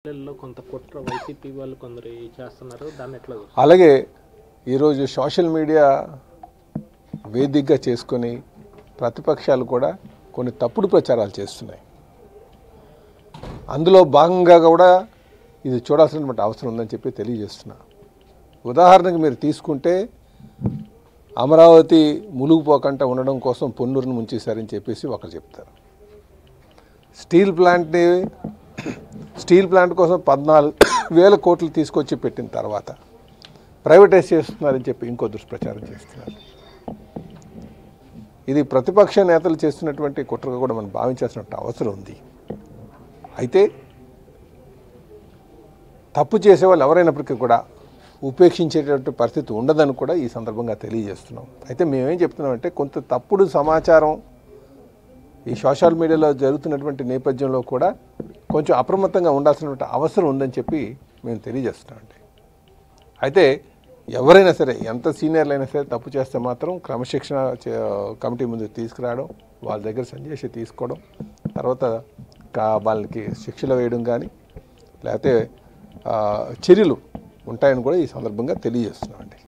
లో కొంత కుట్ర వైసీపీ వాళ్ళు కొందరు చేస్తున్నారు. దాన్ని ఎట్లా చూస్తారు? అలాగే ఈరోజు సోషల్ మీడియా వేదికగా చేసుకొని ప్రతిపక్షాలు కూడా కొన్ని తప్పుడు ప్రచారాలు చేస్తున్నాయి. అందులో భాగంగా కూడా ఇది చూడాల్సినటువంటి అవసరం ఉందని చెప్పి తెలియజేస్తున్నా. ఉదాహరణకు మీరు తీసుకుంటే అమరావతి ములుగుపోకుండా ఉండడం కోసం పొన్నూరును ముంచేశారని చెప్పేసి ఒకరు చెప్తారు. స్టీల్ ప్లాంట్ కోసం 14,000 కోట్లు తీసుకొచ్చి పెట్టిన తర్వాత ప్రైవేటైజ్ చేస్తున్నారని చెప్పి ఇంకో దుష్ప్రచారం చేస్తున్నారు. ఇది ప్రతిపక్ష నేతలు చేస్తున్నటువంటి కుట్రగా కూడా మనం భావించాల్సిన అవసరం ఉంది. అయితే తప్పు చేసేవాళ్ళు ఎవరైనప్పటికీ కూడా ఉపేక్షించేటటువంటి పరిస్థితి ఉండదని కూడా ఈ సందర్భంగా తెలియజేస్తున్నాం. అయితే మేమేం చెప్తున్నామంటే కొంత తప్పుడు సమాచారం ఈ సోషల్ మీడియాలో జరుగుతున్నటువంటి నేపథ్యంలో కూడా కొంచెం అప్రమత్తంగా ఉండాల్సినటువంటి అవసరం ఉందని చెప్పి మేము తెలియజేస్తున్నామండి. అయితే ఎవరైనా సరే ఎంత సీనియర్లు అయినా సరే తప్పు చేస్తే మాత్రం క్రమశిక్షణ కమిటీ ముందు తీసుకురావడం, వాళ్ళ దగ్గర సంజాయిషి తీసుకోవడం, తర్వాత వాళ్ళకి శిక్షలు వేయడం కానీ లేకపోతే చర్యలు ఉంటాయని కూడా ఈ సందర్భంగా తెలియజేస్తున్నామండి.